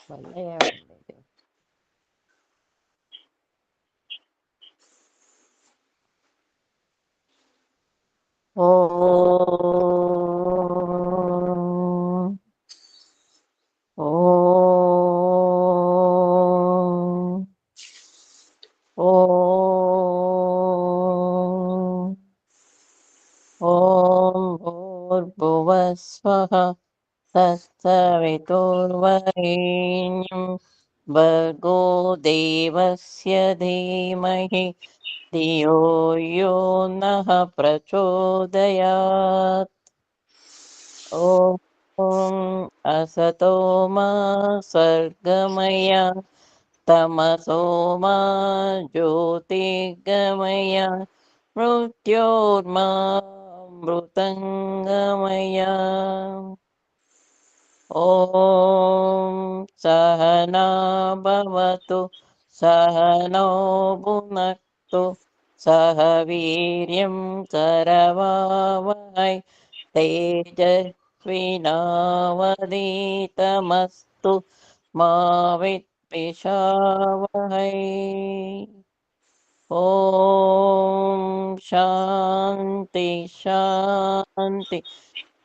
మళ్ళీ ఏమైంది? ఓ ఓ ఓ ఓం భూర్భువస్వః తత్సవితుర్వరేణ్యం భర్గో దేవస్య ధీమహి ధియో యో నః ప్రచోదయాత్. ఓం అసతో మా సర్గమయ తమసో మా జ్యోతిర్గమయ మృత్యోర్మా మృతంగమయ. ఓం సహనా భవతు సహనౌ భునక్తు సహ వీర్యం కరవావహై తేజస్వినావధీతమస్తు మా విద్విషావహై. ఓం శాంతి శాంతి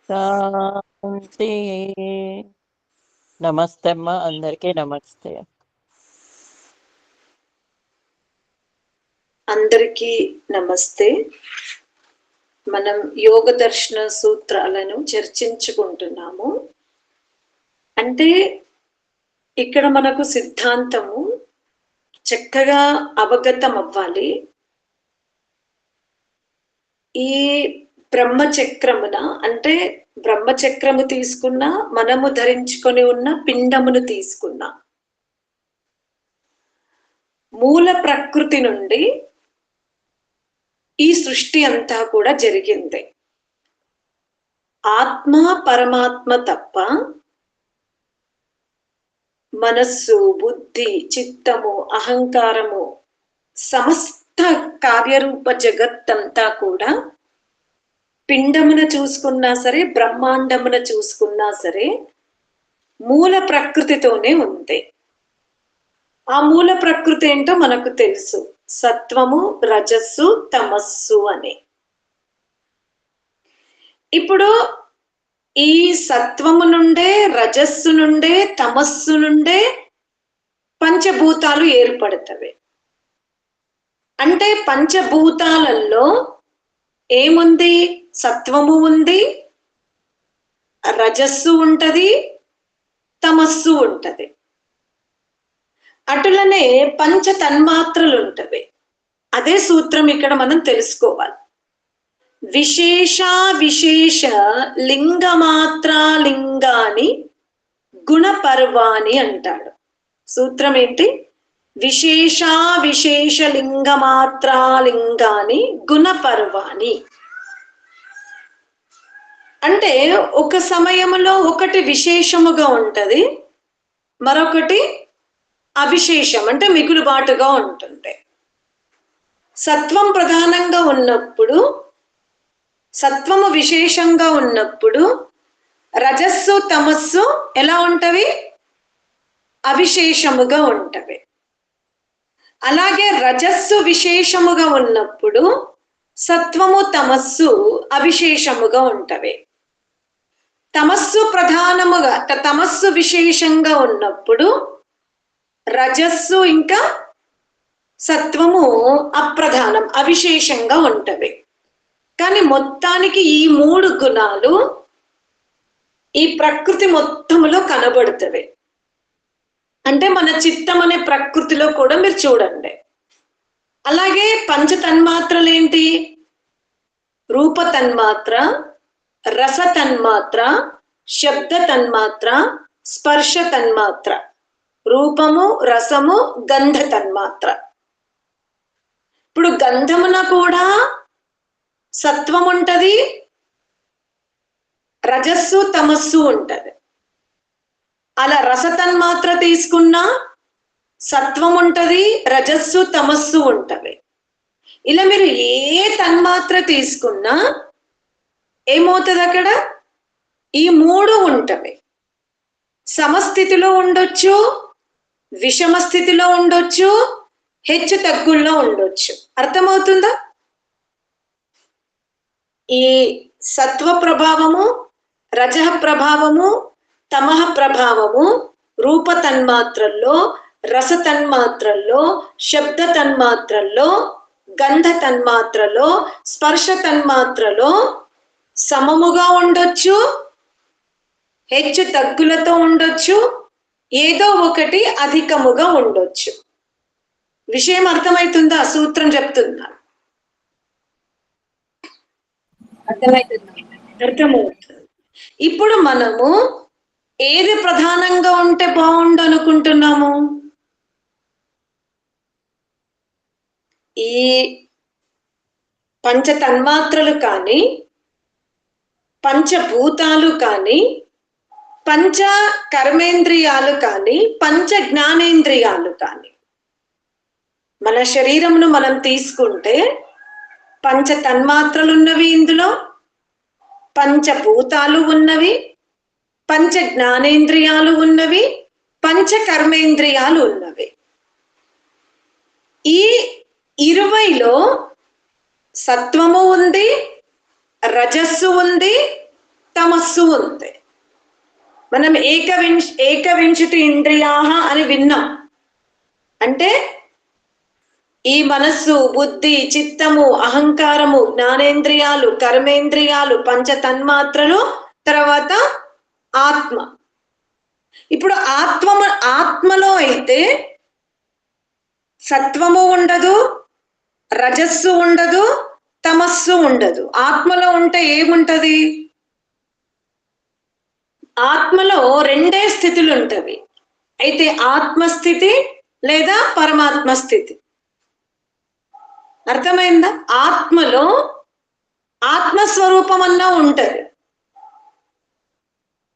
శాంతి. నమస్తే అమ్మా, అందరికీ నమస్తే. అందరికీ నమస్తే. మనం యోగ దర్శన సూత్రాలను చర్చించుకుంటున్నాము. అంటే ఇక్కడ మనకు సిద్ధాంతము చక్కగా అవగతం అవ్వాలి. ఈ బ్రహ్మచక్రమున అంటే బ్రహ్మచక్రము తీసుకున్నా, మనము ధరించుకొని ఉన్న పిండమును తీసుకున్నా, మూల ప్రకృతి నుండి ఈ సృష్టి అంతా కూడా జరిగింది. ఆత్మ పరమాత్మ తప్ప మనస్సు, బుద్ధి, చిత్తము, అహంకారము, సమస్త కార్యరూప జగత్తంతా కూడా పిండమున చూసుకున్నా సరే, బ్రహ్మాండమున చూసుకున్నా సరే మూల ప్రకృతితోనే ఉంది. ఆ మూల ప్రకృతి ఏంటో మనకు తెలుసు, సత్వము, రజస్సు, తమస్సు అని. ఇప్పుడు ఈ సత్వము నుండే, రజస్సు నుండే, తమస్సు నుండే పంచభూతాలు ఏర్పడతవి. అంటే పంచభూతాలలో ఏముంది? సత్వము ఉంది, రజస్సు ఉంటది, తమస్సు ఉంటది. అటులనే పంచ తన్మాత్రలు ఉంటవి. అదే సూత్రం ఇక్కడ మనం తెలుసుకోవాలి. విశేష విశేష లింగమాత్రాలింగాని గుణపర్వాణి అంటాడు. సూత్రం ఏంటి? విశేష విశేష లింగమాత్రాలింగాని గుణపర్వాణి. అంటే ఒక సమయంలో ఒకటి విశేషముగా ఉంటది, మరొకటి అవిశేషం అంటే మిగులుబాటుగా ఉంటుంది. సత్వం ప్రధానంగా ఉన్నప్పుడు, సత్వము విశేషంగా ఉన్నప్పుడు, రజస్సు తమస్సు ఎలా ఉంటవి? అవిశేషముగా ఉంటవి. అలాగే రజస్సు విశేషముగా ఉన్నప్పుడు సత్వము తమస్సు అవిశేషముగా ఉంటవి. తమస్సు ప్రధానముగా, తమస్సు విశేషంగా ఉన్నప్పుడు రజస్సు ఇంకా సత్వము అప్రధానం, అవిశేషంగా ఉంటవి. కానీ మొత్తానికి ఈ మూడు గుణాలు ఈ ప్రకృతి మొత్తములో కనబడుతవి. అంటే మన చిత్తం అనే ప్రకృతిలో కూడా మీరు చూడండి. అలాగే పంచ తన్మాత్రలు ఏంటి? రూప తన్మాత్ర, రస తన్మాత్ర, శబ్ద తన్మాత్ర, స్పర్శ తన్మాత్ర, రూపము, రసము, గంధ తన్మాత్ర. ఇప్పుడు గంధమున కూడా సత్వం ఉంటది, రజస్సు తమస్సు ఉంటది. అలా రస తన్మాత్ర తీసుకున్నా సత్వం ఉంటది, రజస్సు తమస్సు ఉంటవి. ఇలా మీరు ఏ తన్మాత్ర తీసుకున్నా ఏమవుతుంది? అక్కడ ఈ మూడు ఉంటవి. సమస్థితిలో ఉండొచ్చు, విషమ స్థితిలో ఉండొచ్చు, హెచ్చు తగ్గుల్లో ఉండొచ్చు. అర్థమవుతుందా? ఈ సత్వ ప్రభావము, రజః ప్రభావము, తమః ప్రభావము రూప తన్మాత్రల్లో, రస తన్మాత్రల్లో, శబ్ద తన్మాత్రల్లో, గంధ తన్మాత్రలో, స్పర్శ తన్మాత్రలో సమముగా ఉండొచ్చు, హెచ్చు తగ్గులతో ఉండొచ్చు, ఏదో ఒకటి అధికముగా ఉండొచ్చు. విషయం అర్థమవుతుందా? సూత్రం చెప్తున్నా. అర్థమవుతుంది. ఇప్పుడు మనము ఏది ప్రధానంగా ఉంటే బాగుండు అనుకుంటున్నాము? ఈ పంచ తన్మాత్రలు కానీ, పంచభూతాలు కానీ, పంచ కర్మేంద్రియాలు కానీ, పంచ జ్ఞానేంద్రియాలు కానీ, మన శరీరమును మనం తీసుకుంటే పంచ తన్మాత్రలు ఉన్నవి, ఇందులో పంచభూతాలు ఉన్నవి, పంచ జ్ఞానేంద్రియాలు ఉన్నవి, పంచ కర్మేంద్రియాలు ఉన్నవి. ఈ 20లో సత్వము ఉంది, రజస్సు ఉంది, తమస్సు ఉంది. మనం ఏకవింశతి ఇంద్రియాః అని విన్నాం. అంటే ఈ మనస్సు, బుద్ధి, చిత్తము, అహంకారము, జ్ఞానేంద్రియాలు, కర్మేంద్రియాలు, పంచ తన్మాత్రలు, తర్వాత ఆత్మ. ఇప్పుడు ఆత్మలో అయితే సత్వము ఉండదు, రజస్సు ఉండదు, తమస్సు ఉండదు. ఆత్మలో ఉంటే ఏముంటది? ఆత్మలో 2 స్థితులు ఉంటవి. అయితే ఆత్మస్థితి లేదా పరమాత్మ స్థితి. అర్థమైందా? ఆత్మలో ఆత్మస్వరూపం అన్నా ఉంటది.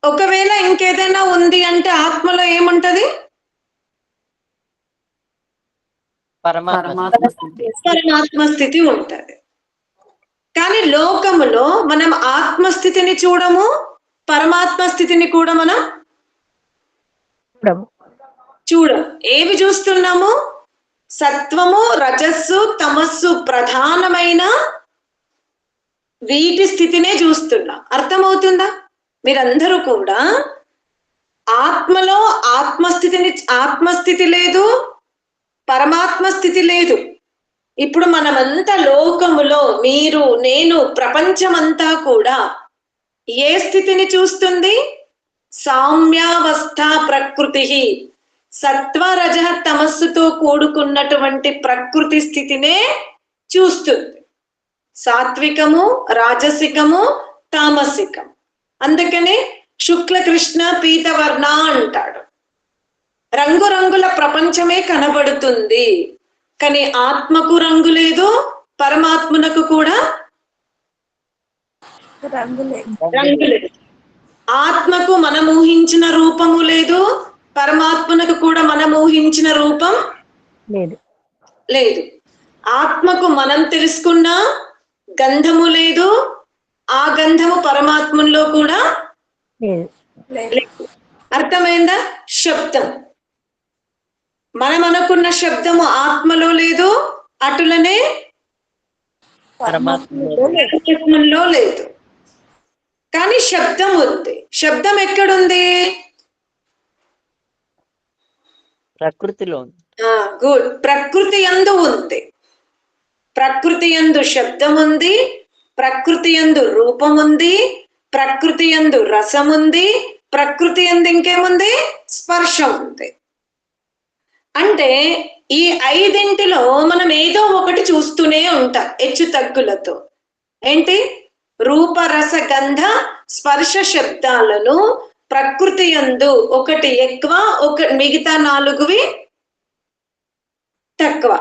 ఒకవేళ ఇంకేదైనా ఉంది అంటే ఆత్మలో ఏముంటది? పరమాత్మ స్థితి ఉంటది. కానీ లోకములో మనం ఆత్మస్థితిని చూడము, పరమాత్మ స్థితిని కూడా మనం చూడం. ఏవి చూస్తున్నాము? సత్వము, రజస్సు, తమస్సు ప్రధానమైన వీటి స్థితినే చూస్తున్నాం. అర్థమవుతుందా? మీరందరూ కూడా ఆత్మలో ఆత్మస్థితి లేదు, పరమాత్మ స్థితి లేదు. ఇప్పుడు మనమంతా లోకములో, మీరు, నేను, ప్రపంచమంతా కూడా ఏ స్థితిని చూస్తుంది? సామ్యావస్థ ప్రకృతి, సత్వ రజ తమస్సుతో కూడుకున్నటువంటి ప్రకృతి స్థితినే చూస్తుంది. సాత్వికము, రాజసికము, తామసికం. అందుకని శుక్ల కృష్ణ పీతవర్ణ అంటాడు. రంగురంగుల ప్రపంచమే కనబడుతుంది, కానీ ఆత్మకు రంగు లేదు, పరమాత్మనకు కూడా రంగు లేదు. ఆత్మకు మనం ఊహించిన రూపము లేదు, పరమాత్మనకు కూడా మనం ఊహించిన రూపం లేదు. ఆత్మకు మనం తెలుసుకున్న గంధము లేదు, ఆ గంధము పరమాత్మలో కూడా లేదు. అర్థమైందా? శబ్దం, మనం అనుకున్న శబ్దము ఆత్మలో లేదు, అటులనే పరమాత్మలో లేదు. కానీ శబ్దం ఉంది. శబ్దం ఎక్కడుంది? ప్రకృతిలో. గుడ్. ప్రకృతి యందు ఉంది. ప్రకృతి యందు శబ్దం ఉంది, ప్రకృతి యందు రూపం ఉంది, ప్రకృతి యందు రసం ఉంది, ప్రకృతి యందు ఇంకేముంది? స్పర్శ ఉంది. అంటే ఈ 5 మనం ఏదో ఒకటి చూస్తూనే ఉంటాం హెచ్చు తగ్గులతో. ఏంటి? రూప, రస, గంధ, స్పర్శ శబ్దాలను ప్రకృతి యందు ఒకటి ఎక్కువ, మిగతా 4 తక్కువ.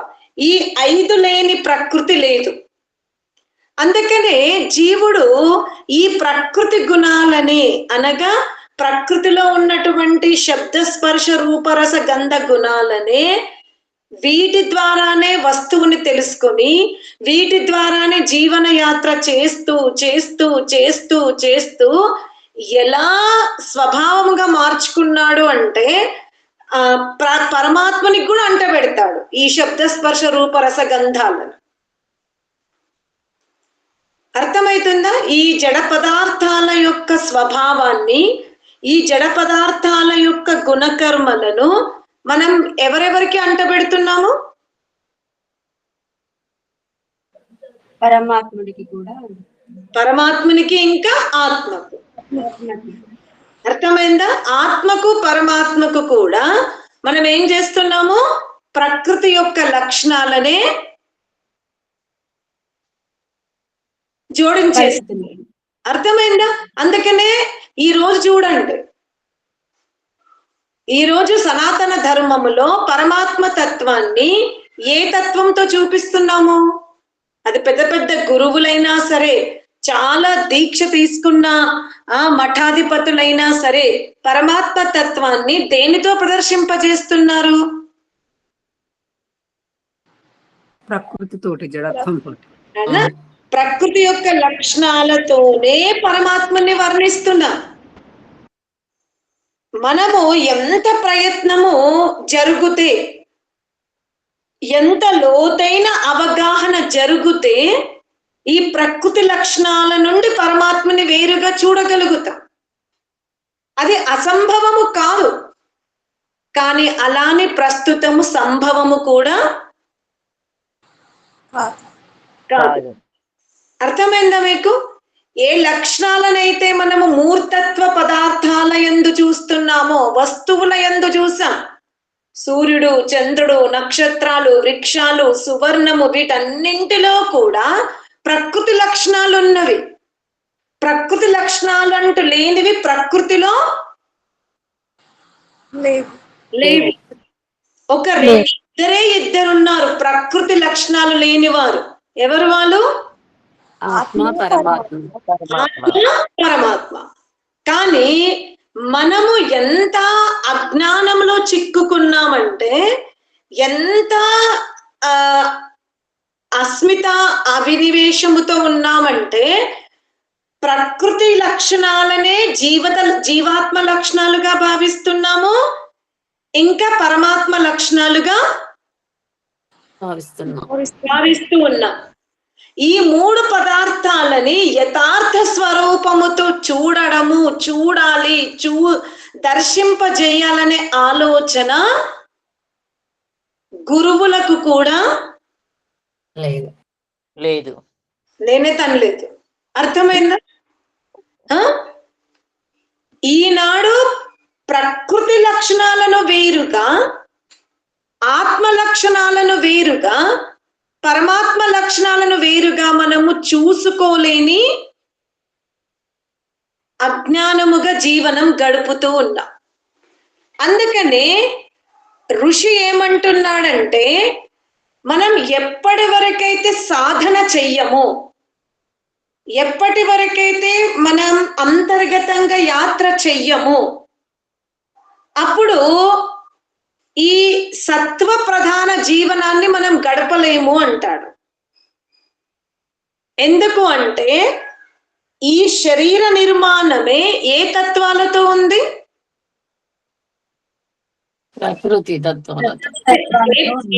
ఈ 5 లేని ప్రకృతి లేదు. అందుకనే జీవుడు ఈ ప్రకృతి గుణాలని, అనగా ప్రకృతిలో ఉన్నటువంటి శబ్ద, స్పర్శ, రూపరస, గంధ గుణాలనే, వీటి ద్వారానే వస్తువుని తెలుసుకొని, వీటి ద్వారానే జీవన యాత్ర చేస్తూ చేస్తూ చేస్తూ చేస్తూ ఎలా స్వభావముగా మార్చుకున్నాడు అంటే పరమాత్మనికి కూడా అంటబెడతాడు ఈ శబ్ద స్పర్శ రూప రస గంధాలను. అర్థమవుతుందా? ఈ జడ పదార్థాల యొక్క స్వభావాన్ని, ఈ జడ పదార్థాల యొక్క గుణకర్మలను మనం ఎవరెవరికి అంటబెడుతున్నాము? పరమాత్ముడికి కూడా, పరమాత్మునికి ఇంకా ఆత్మకు. అర్థమైందా? ఆత్మకు పరమాత్మకు కూడా మనం ఏం చేస్తున్నాము? ప్రకృతి యొక్క లక్షణాలనే జోడించేస్తున్నాం. అర్థమైందా? అందుకనే ఈ రోజు చూడండి, ఈ రోజు సనాతన ధర్మములో పరమాత్మ తత్వాన్ని ఏ తత్వంతో చూపిస్తున్నాము? అది పెద్ద పెద్ద గురువులైనా సరే, చాలా దీక్ష తీసుకున్న మఠాధిపతులైనా సరే పరమాత్మ తత్వాన్ని దేనితో ప్రదర్శింపజేస్తున్నారు? ప్రకృతితోటి, జడత్వంతో. ప్రకృతి యొక్క లక్షణాలతోనే పరమాత్మని వర్ణిస్తున్నారు. మనము ఎంత ప్రయత్నము జరుగుతే, ఎంత లోతైన అవగాహన జరుగుతే ఈ ప్రకృతి లక్షణాల నుండి పరమాత్మని వేరుగా చూడగలుగుతాం. అది అసంభవము కాదు, కానీ అలానే ప్రస్తుతము సంభవము కూడా కాదు. అర్థమైందా మీకు? ఏ లక్షణాలనైతే మనము మూర్తత్వ పదార్థాల యందు చూస్తున్నామో, వస్తువుల యందు చూసాం, సూర్యుడు, చంద్రుడు, నక్షత్రాలు, వృక్షాలు, సువర్ణము, వీటన్నింటిలో కూడా ప్రకృతి లక్షణాలు ఉన్నవి. ప్రకృతి లక్షణాలు అంటూ లేనివి ప్రకృతిలో లేవు. ఇద్దరున్నారు ప్రకృతి లక్షణాలు లేనివారు. ఎవరు వాళ్ళు? ఆత్మ, పరమాత్మ. పరమాత్మ. కానీ మనము ఎంత అజ్ఞానంలో చిక్కుకున్నామంటే, ఎంత అస్మిత అవినివేశముతో ఉన్నామంటే, ప్రకృతి లక్షణాలనే జీవాత్మ లక్షణాలుగా భావిస్తున్నాము, ఇంకా పరమాత్మ లక్షణాలుగా భావిస్తూ ఉన్నాం. ఈ మూడు పదార్థాలని యథార్థ స్వరూపముతో చూడడము, చూడాలి, దర్శింపజేయాలనే ఆలోచన గురువులకు కూడా లేదు. లేనే తనలేదు. అర్థమైందా? ఈనాడు ప్రకృతి లక్షణాలను వేరుగా, ఆత్మ లక్షణాలను వేరుగా, పరమాత్మ లక్షణాలను వేరుగా మనము చూసుకోలేని అజ్ఞానముగా జీవనం గడుపుతూ ఉన్నాం. అందుకనే ఋషి ఏమంటున్నాడంటే, మనం ఎప్పటి వరకైతే సాధన చెయ్యమో, ఎప్పటి వరకైతే మనం అంతర్గతంగా యాత్ర చెయ్యమో, అప్పుడు ఈ సత్వ ప్రధాన జీవనాన్ని మనం గడపలేము అంటాడు. ఎందుకు అంటే ఈ శరీర నిర్మాణమే ఏ తత్వాలతో ఉంది? ప్రకృతి తత్వాలతో.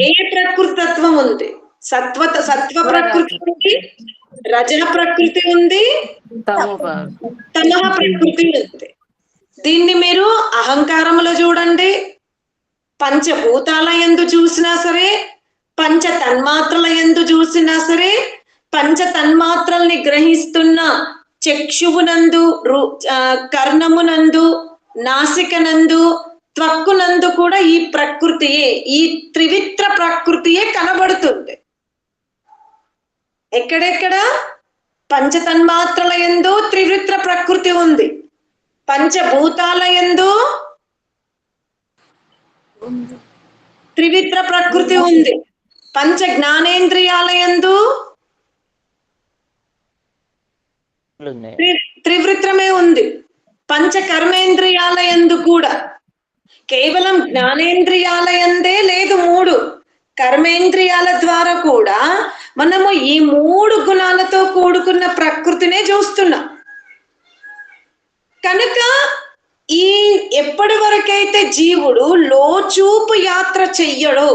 ఏ ప్రకృతి తత్వం ఉంది? సత్వ ప్రకృతి ఉంది, రజ ప్రకృతి ఉంది, తమః ప్రకృతి ఉంది. దీన్ని మీరు అహంకారములో చూడండి, పంచభూతాల యందు చూసినా సరే, పంచ తన్మాత్రల యందు చూసినా సరే, పంచ తన్మాత్రల్ని గ్రహిస్తున్న చక్షువునందు, కర్ణమునందు, నాసికనందు, త్వక్కునందు కూడా ఈ ప్రకృతియే, ఈ త్రివిత్ర ప్రకృతియే కనబడుతుంది. ఎక్కడెక్కడ? పంచతన్మాత్రల యందు త్రివిత్ర ప్రకృతి ఉంది, పంచభూతాల యందు త్రివిత్ర ప్రకృతి ఉంది, పంచ జ్ఞానేంద్రియాల యందు త్రివృత్రమే ఉంది, పంచ కర్మేంద్రియాల యందు కూడా. కేవలం జ్ఞానేంద్రియాల యందే లేదు, మూడు కర్మేంద్రియాల ద్వారా కూడా మనము ఈ మూడు గుణాలతో కూడుకున్న ప్రకృతినే చూస్తున్నాం. కనుక ఈ ఎప్పటి వరకైతే జీవుడు లోచూపు యాత్ర చెయ్యడో,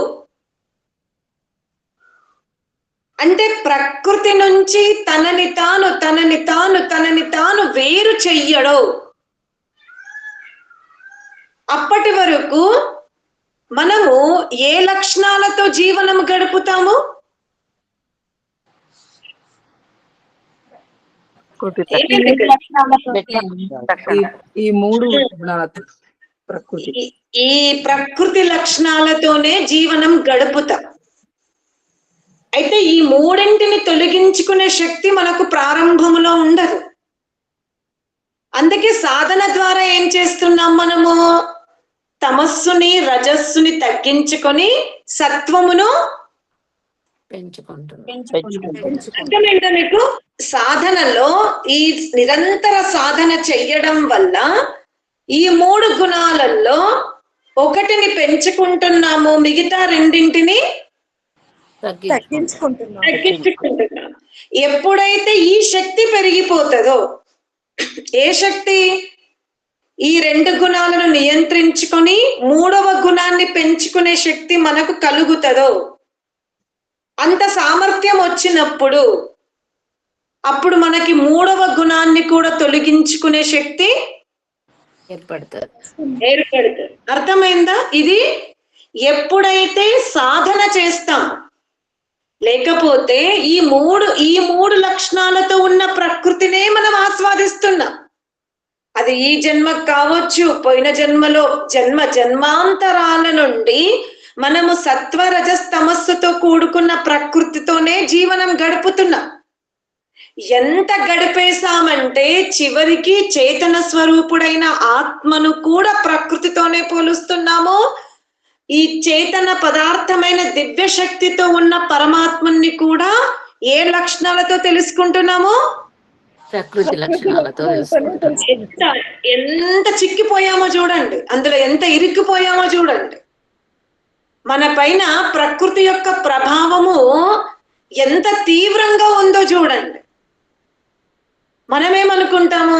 అంటే ప్రకృతి నుంచి తనని తాను వేరు చెయ్యడో, అప్పటి వరకు మనము ఏ లక్షణాలతో జీవనం గడుపుతాము? ఈ మూడు గుణాలతో ప్రకృతి ఈ ప్రకృతి లక్షణాలతోనే జీవనం గడుపుతాం. అయితే ఈ మూడింటిని తొలగించుకునే శక్తి మనకు ప్రారంభంలో ఉండదు. అందుకే సాధన ద్వారా ఏం చేస్తున్నాం మనము? తమస్సుని రజస్సుని తగ్గించుకొని సత్వమును అర్థమైందా మీకు? సాధనలో ఈ నిరంతర సాధన చెయ్యడం వల్ల ఈ మూడు గుణాలలో ఒకటిని పెంచుకుంటున్నాము, మిగతా రెండింటిని తగ్గించుకుంటున్నాం. ఎప్పుడైతే ఈ శక్తి పెరిగిపోతుందో, ఏ శక్తి? ఈ రెండు గుణాలను నియంత్రించుకొని మూడవ గుణాన్ని పెంచుకునే శక్తి మనకు కలుగుతుందో, అంత సామర్థ్యం వచ్చినప్పుడు అప్పుడు మనకి మూడవ గుణాన్ని కూడా తొలగించుకునే శక్తి ఏర్పడుతుంది. అర్థమైందా? ఇది ఎప్పుడైతే సాధన చేస్తాం, లేకపోతే ఈ మూడు లక్షణాలతో ఉన్న ప్రకృతినే మనం ఆస్వాదిస్తున్నాం. అది ఈ జన్మకు కావచ్చు, పోయిన జన్మలో జన్మాంతరాల నుండి మనము సత్వరజస్తమస్సుతో కూడుకున్న ప్రకృతితోనే జీవనం గడుపుతున్నాం. ఎంత గడిపేశామంటే చివరికి చేతన స్వరూపుడైన ఆత్మను కూడా ప్రకృతితోనే పోలుస్తున్నాము. ఈ చేతన పదార్థమైన దివ్య శక్తితో ఉన్న పరమాత్మని కూడా ఏ లక్షణాలతో తెలుసుకుంటున్నాము? ప్రకృతి లక్షణాలతో. ఎంత చిక్కిపోయామో చూడండి, అందులో ఎంత ఇరుక్కుపోయామో చూడండి. మన పైన ప్రకృతి యొక్క ప్రభావము ఎంత తీవ్రంగా ఉందో చూడండి. మనమేమనుకుంటాము?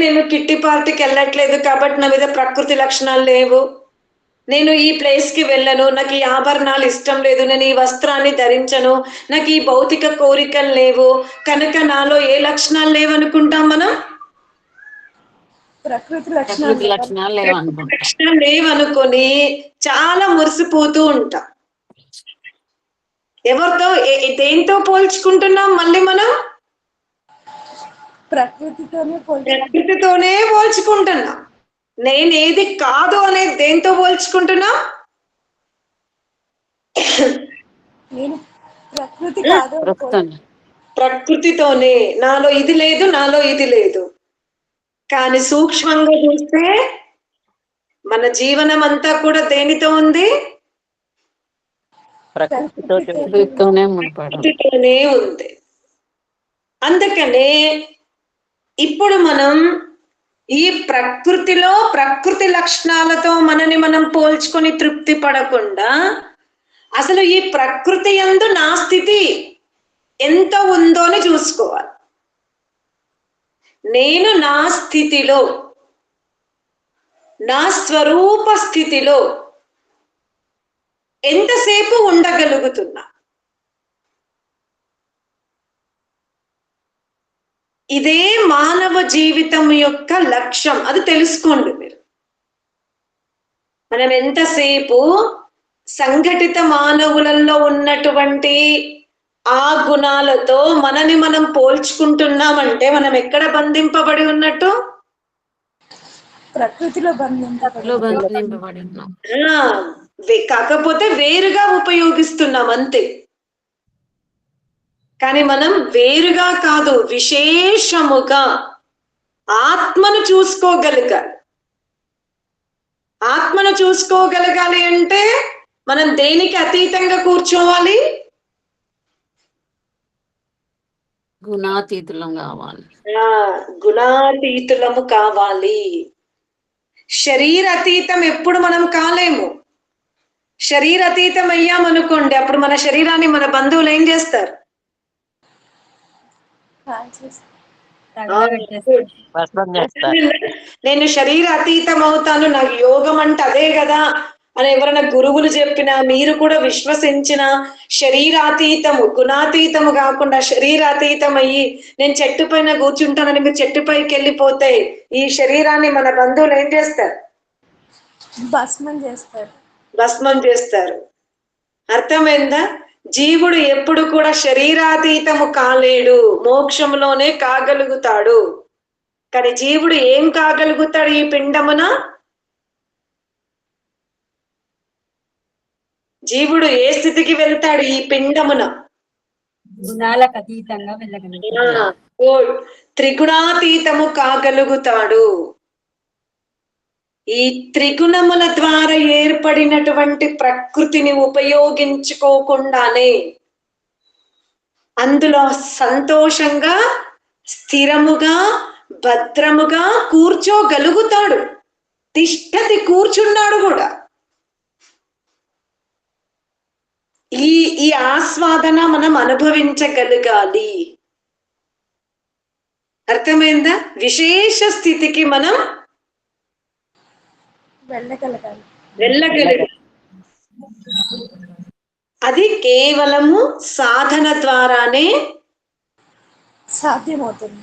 నేను కిట్టి పార్టీకి వెళ్ళట్లేదు కాబట్టి నా మీద ప్రకృతి లక్షణాలు లేవు, నేను ఈ ప్లేస్ కి వెళ్ళను, నాకు ఈ ఆభరణాలు ఇష్టం లేదు, నేను ఈ వస్త్రాన్ని ధరించను, నాకు ఈ భౌతిక కోరికలు లేవు, కనుక నాలో ఏ లక్షణాలు లేవనుకుంటాం మనం? ప్రకృతి లక్షణాలు లేవనుకొని చాలా మురిసిపోతూ ఉంటాం. ఎవరితో దేంతో పోల్చుకుంటున్నాం? మళ్ళీ మనం ప్రకృతితోనే పోల్చుకుంటున్నాం. నేనేది కాదు అనేది దేంతో పోల్చుకుంటున్నా? ప్రకృతితోనే. నాలో ఇది లేదు, నాలో ఇది లేదు. కానీ సూక్ష్మంగా చూస్తే మన జీవనం అంతా కూడా దేనితో ఉంది? ప్రకృతితోనే ఉంది. అందుకనే ఇప్పుడు మనం ఈ ప్రకృతిలో ప్రకృతి లక్షణాలతో మనని మనం పోల్చుకొని తృప్తి పడకుండా అసలు ఈ ప్రకృతి యందు నా స్థితి ఎంత ఉందో అని చూసుకోవాలి. నేను నా స్థితిలో, నా స్వరూప స్థితిలో ఎంతసేపు ఉండగలుగుతున్నా? ఇదే మానవ జీవితం యొక్క లక్ష్యం. అది తెలుసుకోండి మీరు. మనం ఎంతసేపు సంఘటిత మానవులలో ఉన్నటువంటి ఆ గుణాలతో మనని మనం పోల్చుకుంటున్నామంటే మనం ఎక్కడ బంధింపబడి ఉన్నట్టు? ప్రకృతిలో బంధింపబడి ఉన్నాం. కాకపోతే వేరుగా ఉపయోగిస్తున్నాం అంతే. కానీ మనం వేరుగా కాదు, విశేషముగా ఆత్మను చూసుకోగలగాలి. ఆత్మను చూసుకోగలగాలి అంటే మనం దేనికి అతీతంగా కూర్చోవాలి? గుణాతీతులం కావాలి. గుణాతీతులము కావాలి. శరీరాతీతం ఎప్పుడు మనం కాలేము. శరీరాతీతం అయ్యామనుకోండి, అప్పుడు మన శరీరాన్ని మన బంధువులు ఏం చేస్తారు? భస్మం చేస్తా. నేను శరీర అతీతం అవుతాను, నాకు యోగం అంటే అదే కదా అని ఎవరైనా గురువులు చెప్పినా, మీరు కూడా విశ్వసించిన శరీరాతీతము గుణాతీతము కాకుండా శరీరాతీతం అయ్యి నేను చెట్టు పైన కూర్చుంటానని మీరు చెట్టు పైకి వెళ్ళిపోతే ఈ శరీరాన్ని మన బంధువులు ఏం చేస్తారు? భస్మం చేస్తారు. భస్మం చేస్తారు. అర్థమైందా? జీవుడు ఎప్పుడు కూడా శరీరాతీతము కాలేడు, మోక్షంలోనే కాగలుగుతాడు. కానీ జీవుడు ఏం కాగలుగుతాడు ఈ పిండమున? జీవుడు ఏ స్థితికి వెళ్తాడు ఈ పిండమున? గుణాలకు అతీతంగా వెళ్ళగలుగుతాడు. త్రిగుణాతీతము కాగలుగుతాడు. ఈ త్రిగుణముల ద్వారా ఏర్పడినటువంటి ప్రకృతిని ఉపయోగించుకోకుండానే అందులో సంతోషంగా, స్థిరముగా, భద్రముగా కూర్చోగలుగుతాడు. తిష్టతి కూర్చున్నాడు కూడా. ఈ ఆస్వాదన మనం అనుభవించగలగాలి. అర్థమైందా? విశేష స్థితికి మనం వెళ్ళగలగాలి. అది కేవలము సాధన ద్వారానే సాధ్యమవుతుంది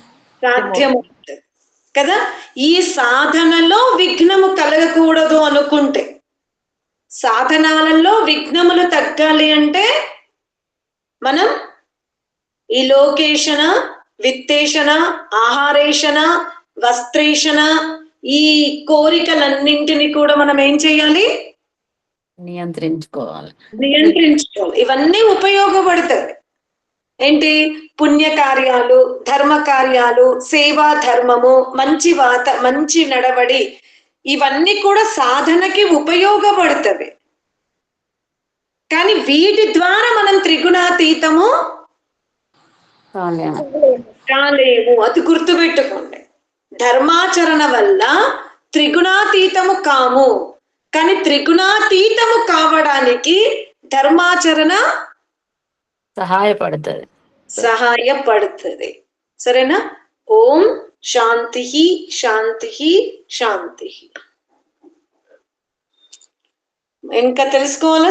కదా. ఈ సాధనలో విఘ్నము కలగకూడదు అనుకుంటే, సాధనాలలో విఘ్నములు తగ్గాలి అంటే మనం ఈ లోకేషణ, విత్తేషణ, ఆహారేషణ, వస్త్రేషణ, ఈ కోరికలన్నింటినీ కూడా మనం ఏం చేయాలి? నియంత్రించుకోవాలి. ఇవన్నీ ఉపయోగపడతాయి. ఏంటి? పుణ్య కార్యాలు, ధర్మ కార్యాలు, సేవా ధర్మము, మంచి నడవడి, ఇవన్నీ కూడా సాధనకి ఉపయోగపడుతుంది. కానీ వీటి ద్వారా మనం త్రిగుణాతీతము కాలేము. అది గుర్తుపెట్టుకోండి. ధర్మాచరణ వల్ల త్రిగుణాతీతము కాము, కానీ త్రిగుణాతీతము కావడానికి ధర్మాచరణ సహాయపడుతుంది. సరేనా? ఓం శాంతి శాంతి శాంతి. ఇంకా తెలుసుకోవాలా?